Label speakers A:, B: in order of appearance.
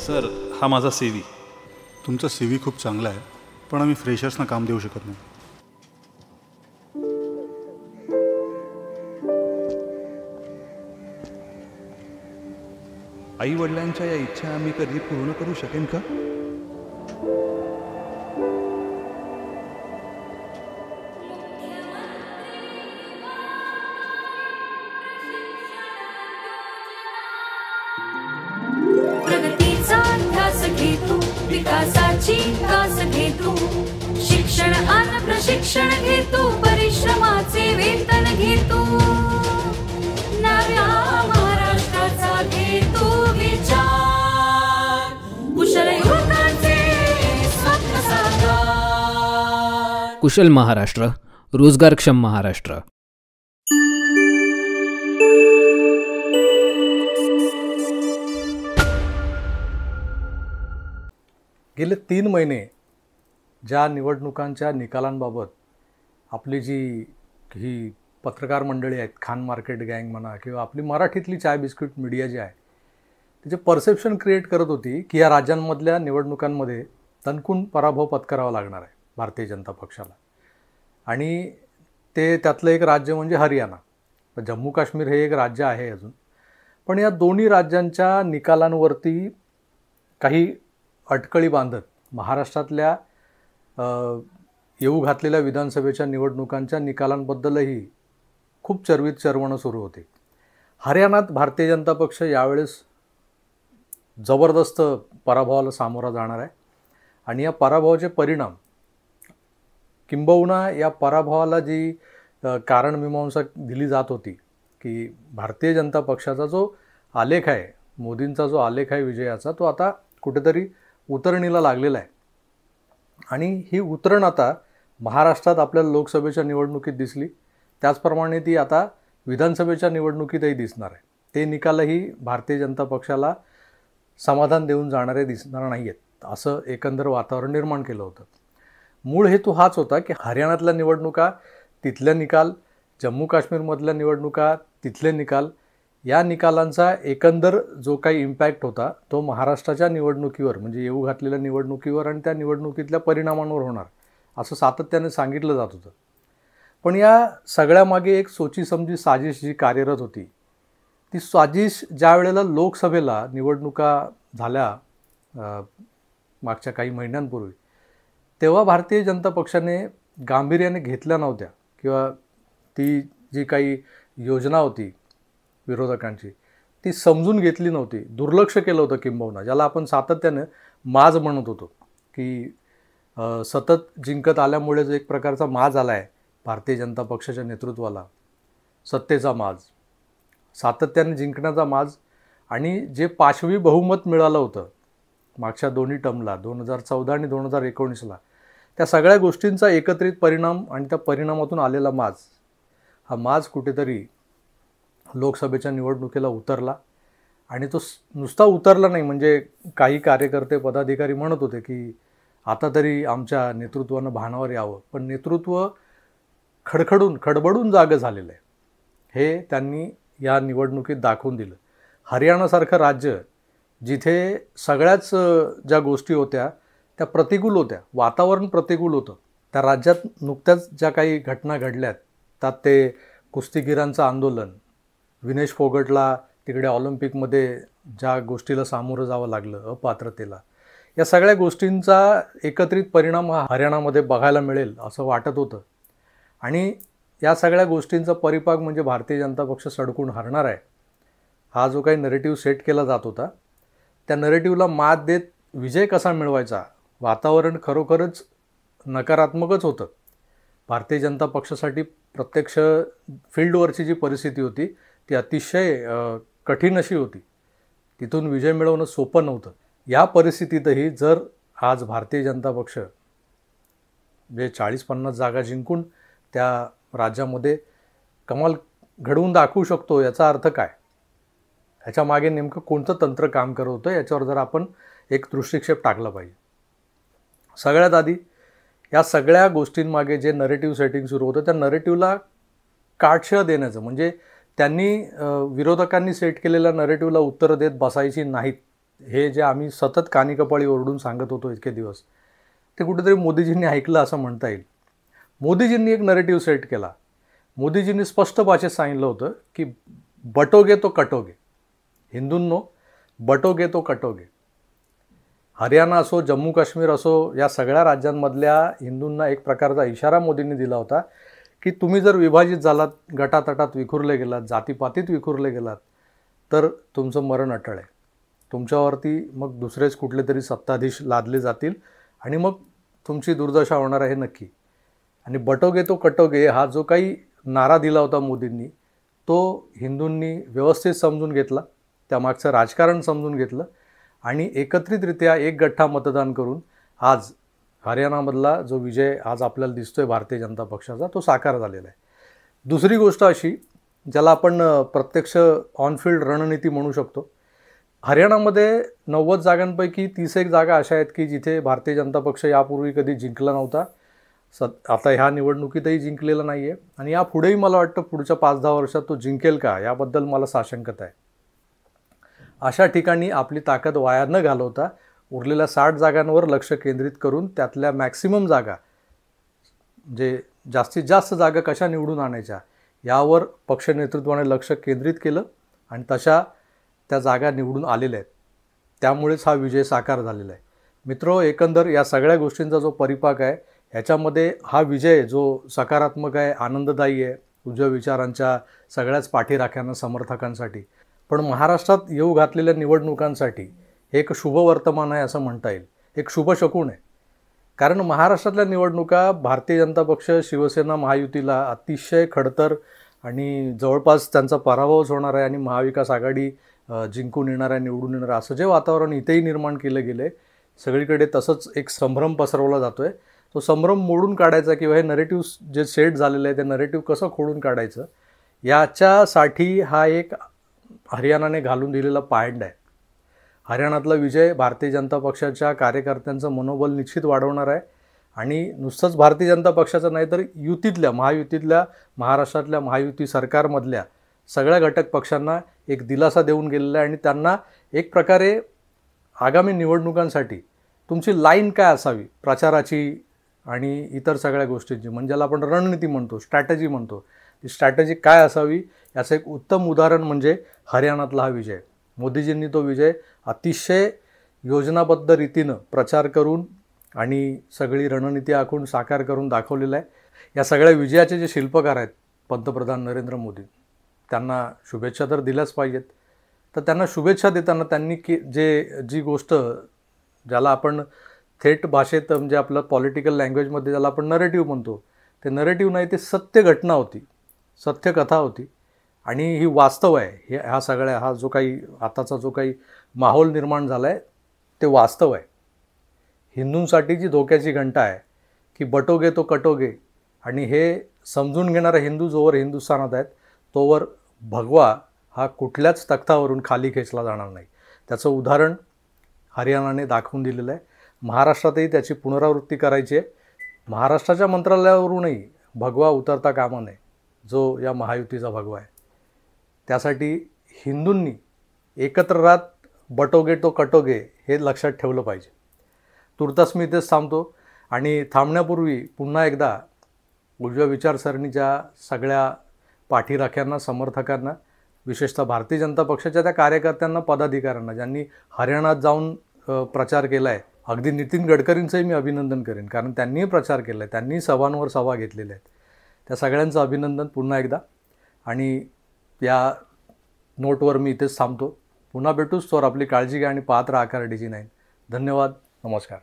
A: Sir, हा माझा CV.
B: तुमचा CV खूप चांगला आहे, पण आम्ही फ्रेशर्सना काम देऊ शकत नाही.
A: आई वडिलांच्या या इच्छा आम्ही कधी पूर्ण करू शकेन का?
C: प्रगतीचा ध्यास घे तू, विकासाची कास घे तू, शिक्षण आणि प्रशिक्षण घे तू, परिश्रमाचे वेतन घे तू, नव्या महाराष्ट्राचा घे तू विचार, कुशल युवकांचे स्वप्न साकार.
D: कुशल महाराष्ट्र, रोजगारक्षम महाराष्ट्र.
E: गेले 3 महिने ज्या निवडणुकांच्या निकालांबाबत आपली जी ही पत्रकार मंडळी आहेत, खान मार्केट गँग म्हणा किंवा आपली मराठीतली चाय बिस्किट मीडिया जी आहे, त्याचे परसेप्शन क्रिएट करत होती की या राज्यांमधल्या निवडणुकांमध्ये तणकून पराभव पत्करावा लागणार आहे भारतीय जनता पक्षाला. आणि ते त्यातलं एक राज्य म्हणजे हरियाणा. जम्मू काश्मीर हे एक राज्य आहे अजून, पण या दोन्ही राज्यांच्या निकालांवरती काही अटकळी बांधत महाराष्ट्रातल्या येऊ घातलेल्या विधानसभेच्या निवडणुकांच्या निकालांबद्दलही खूप चर्वित चर्वणं सुरू होते. हरियाणात भारतीय जनता पक्ष यावेळेस जबरदस्त पराभवाला सामोरा जाणार आहे आणि या पराभवाचे परिणाम किंबहुना या पराभवाला जी कारणमीमांसा दिली जात होती की भारतीय जनता पक्षाचा जो आलेख आहे, मोदींचा जो आलेख आहे विजयाचा, तो आता कुठेतरी उतरणीला लागलेला आहे. आणि ही उतरण आता महाराष्ट्रात आपल्याला लोकसभेच्या निवडणुकीत दिसली, त्याचप्रमाणे ती आता विधानसभेच्या निवडणुकीतही दिसणार आहे. ते निकालही भारतीय जनता पक्षाला समाधान देऊन जाणारे दिसणार नाही आहेत, असं एकंदर वातावरण निर्माण केलं होतं. मूळ हेतू हाच होता की हरियाणातल्या निवडणुका, तिथले निकाल, जम्मू काश्मीरमधल्या निवडणुका, तिथले निकाल, या निकालांचा एकंदर जो काही इम्पॅक्ट होता तो महाराष्ट्राच्या निवडणुकीवर म्हणजे येऊ घातलेल्या निवडणुकीवर आणि त्या निवडणुकीतल्या परिणामांवर होणार असं सातत्याने सांगितलं जात होतं. पण या सगळ्यामागे एक सोचीसमजी साजिश जी कार्यरत होती, ती साजिश ज्या वेळेला लोकसभेला निवडणुका झाल्या मागच्या काही महिन्यांपूर्वी, तेव्हा भारतीय जनता पक्षाने गांभीर्याने घेतल्या नव्हत्या किंवा ती जी काही योजना होती विरोधकांची ती समजून घेतली नव्हती, दुर्लक्ष केलं होतं किंबहुना, ज्याला आपण सातत्यानं माज म्हणत होतो की सतत जिंकत आल्यामुळे जो एक प्रकारचा माज आला आहे भारतीय जनता पक्षाच्या नेतृत्वाला, सत्तेचा माज, सातत्याने जिंकण्याचा माज, आणि जे पाशवी बहुमत मिळालं होतं मागच्या दोन्ही टर्मला 2014 आणि 2019ला, त्या सगळ्या गोष्टींचा एकत्रित परिणाम आणि त्या परिणामातून आलेला माज, हा माज कुठेतरी लोकसभेच्या निवडणुकीला उतरला. आणि तो नुसता उतरला नाही, म्हणजे काही कार्यकर्ते पदाधिकारी म्हणत होते की आता तरी आमच्या नेतृत्वानं भानावर यावं, पण नेतृत्व खडबडून जागं झालेलं आहे हे त्यांनी या निवडणुकीत दाखवून दिलं. हरियाणासारखं राज्य जिथे सगळ्याच ज्या गोष्टी होत्या त्या प्रतिकूल होत्या, वातावरण प्रतिकूल होतं, त्या राज्यात नुकत्याच ज्या काही घटना घडल्यात, त्यात ते कुस्तीगिरांचं आंदोलन, विनेश फोगटला तिकडे ऑलिम्पिकमध्ये ज्या गोष्टीला सामोरं जावं लागलं, अपात्रतेला, या सगळ्या गोष्टींचा एकत्रित परिणाम हा हरियाणामध्ये बघायला मिळेल असं वाटत होतं. आणि या सगळ्या गोष्टींचा परिपाक म्हणजे भारतीय जनता पक्ष सडकून हरणार आहे हा जो काही नरेटिव्ह सेट केला जात होता, त्या नरेटिव्हला मात देत विजय कसा मिळवायचा, वातावरण खरोखरच नकारात्मकच होतं. भारतीय जनता पक्षासाठी प्रत्यक्ष फील्डवरची जी परिस्थिती होती ती अतिशय कठीण अशी होती, तिथून विजय मिळवणं सोपं नव्हतं. या परिस्थितीतही जर आज भारतीय जनता पक्ष जे 40-50 जागा जिंकून त्या राज्यामध्ये कमाल घडवून दाखवू शकतो, याचा अर्थ काय, ह्याच्या मागे नेमकं कोणतं तंत्र काम करत होतं याच्यावर जर आपण एक दृष्टिक्षेप टाकला पाहिजे. सगळ्यात आधी या सगळ्या गोष्टींमागे जे नरेटिव्ह सेटिंग सुरू होतं त्या नरेटिव्हला काटछळ देण्याचं, म्हणजे त्यांनी विरोधकांनी सेट केलेल्या नरेटिव्हला उत्तरं देत बसायची नाहीत, हे जे आम्ही सतत कानीकपाळी ओरडून सांगत होतो इतके दिवस, ते कुठेतरी मोदीजींनी ऐकलं असं म्हणता येईल. मोदीजींनी एक नरेटिव्ह सेट केला. मोदीजींनी स्पष्ट भाषेत सांगितलं होतं की बटोगे तो कटोगे. हिंदूंनो, बटोगे तो कटोगे. हरियाणा असो, जम्मू काश्मीर असो, या सगळ्या राज्यांमधल्या हिंदूंना एक प्रकारचा इशारा मोदींनी दिला होता की तुम्ही जर विभाजित झालात, गटातटात विखुरले गेलात, जातीपातीत विखुरले गेलात, तर तुमचं मरण अटळ आहे. तुमच्यावरती मग दुसरेच कुठले तरी सत्ताधीश लादले जातील आणि मग तुमची दुर्दशा होणार आहे नक्की. आणि बटोगे तो कटोगे हा जो काही नारा दिला होता मोदींनी, तो हिंदूंनी व्यवस्थित समजून घेतला, त्यामागचं राजकारण समजून घेतलं आणि एकत्रितरित्या एक गठ्ठा मतदान करून आज हरियाणामधला जो विजय आज आपल्याला दिसतोय भारतीय जनता पक्षाचा, तो साकार झालेला आहे. दुसरी गोष्ट अशी, ज्याला आपण प्रत्यक्ष ऑनफिल्ड रणनीती म्हणू शकतो, हरियाणामध्ये 90 जागांपैकी 31 जागा अशा आहेत की जिथे भारतीय जनता पक्ष यापूर्वी कधी जिंकला नव्हता. आता ह्या निवडणुकीतही जिंकलेला नाही आहे आणि यापुढेही मला वाटतं पुढच्या 5-10 वर्षात तो जिंकेल का, याबद्दल मला साशंकता आहे. अशा ठिकाणी आपली ताकद वाया न घालवता उरलेल्या 60 जागांवर लक्ष केंद्रित करून त्यातल्या मॅक्सिमम जागा, जे जास्तीत जास्त जागा कशा निवडून आणायच्या यावर पक्ष नेतृत्वाने लक्ष केंद्रित केलं आणि तशा त्या जागा निवडून आलेल्या आहेत. त्यामुळेच हा विजय साकार झालेला आहे. मित्रो, एकंदर या सगळ्या गोष्टींचा जो परिपाक आहे, ह्याच्यामध्ये हा विजय जो सकारात्मक आहे, आनंददायी आहे, उजव्या विचारांच्या सगळ्याच पाठीराख्यांना, समर्थकांसाठी, पण महाराष्ट्रात येऊ घातलेल्या निवडणुकांसाठी एक शुभ वर्तमान आहे असं म्हणता येईल, एक शुभ शकुन आहे. कारण महाराष्ट्रातल्या निवडणुका भारतीय जनता पक्ष, शिवसेना महायुतीला अतिशय खडतर आणि जवळपास त्यांचा पराभवच होणार आहे आणि महाविकास आघाडी जिंकून येणार आहे, निवडून येणार आहे, असं जे वातावरण इथेही निर्माण केलं गेलं आहे, सगळीकडे तसंच एक संभ्रम पसरवला जातो आहे. तो संभ्रम मोडून काढायचा किंवा हे नरेटिव्ह जे सेट झालेलं आहे ते नरेटिव्ह कसं खोडून काढायचं, याच्यासाठी हा एक हरियाणाने घालून दिलेला पायंडा आहे. हरियाणातला विजय भारतीय जनता पक्षाच्या कार्यकर्त्यांचं मनोबल निश्चित वाढवणार आहे आणि नुसतंच भारतीय जनता पक्षाचं नाही तर युतीतल्या, महायुतीतल्या, महाराष्ट्रातल्या महायुती सरकारमधल्या सगळ्या घटक पक्षांना एक दिलासा देऊन गेलेला आहे आणि त्यांना एक प्रकारे आगामी निवडणुकांसाठी तुमची लाईन काय असावी प्रचाराची आणि इतर सगळ्या गोष्टींची, म्हणजे ज्याला आपण रणनीती म्हणतो, स्ट्रॅटेजी म्हणतो, ती स्ट्रॅटेजी काय असावी याचं एक उत्तम उदाहरण म्हणजे हरियाणातला हा विजय. मोदीजींनी तो विजय अतिशय योजनाबद्ध रीतीनं प्रचार करून आणि सगळी रणनीती आखून साकार करून दाखवलेला आहे. या सगळ्या विजयाचे जे शिल्पकार आहेत पंतप्रधान नरेंद्र मोदी, त्यांना शुभेच्छा तर दिल्याच पाहिजेत. तर त्यांना शुभेच्छा देताना त्यांनी जी गोष्ट, ज्याला आपण थेट भाषेत म्हणजे आपलं पॉलिटिकल लँग्वेजमध्ये ज्याला आपण नरेटिव्ह म्हणतो, ते नरेटिव्ह नाही, ते सत्य घटना होती, सत्य कथा होती आणि ही वास्तव आहे. ह्या सगळ्या हा जो काही आताचा जो काही माहोल निर्माण झाला आहे ते वास्तव आहे. हिंदूंसाठी जी धोक्याची घंटा आहे की बटोगे तो कटोगे, आणि हे समजून घेणारे हिंदू जोवर हिंदुस्थानात आहेत तोवर भगवा हा कुठल्याच तख्तावरून खाली खेचला जाणार नाही. त्याचं उदाहरण हरियाणाने दाखवून दिलेलं आहे. महाराष्ट्रातही त्याची पुनरावृत्ती करायची आहे. महाराष्ट्राच्या मंत्रालयावरूनही भगवा उतरता कामा नये, जो या महायुतीचा भगवा आहे. त्यासाठी हिंदूंनी एकत्र राहत बटोगे तो कटोगे हे लक्षात ठेवलं पाहिजे. तुर्तास मी इथेच थांबतो आणि थांबण्यापूर्वी पुन्हा एकदा उजव्या विचारसरणीच्या सगळ्या पाठीराख्यांना, समर्थकांना, विशेषतः भारतीय जनता पक्षाच्या त्या कार्यकर्त्यांना, पदाधिकाऱ्यांना ज्यांनी हरियाणात जाऊन प्रचार केला आहे, अगदी नितीन गडकरींचंही मी अभिनंदन करेन, कारण त्यांनीही प्रचार केला आहे, त्यांनी सभांवर सभा घेतलेल्या आहेत. त्या सगळ्यांचं अभिनंदन पुन्हा एकदा. आणि या नोटवर मी इथेच थांबतो. पुन्हा भेटूच. तर आपली काळजी घ्या आणि पाहत राहा आकार DG9. धन्यवाद. नमस्कार.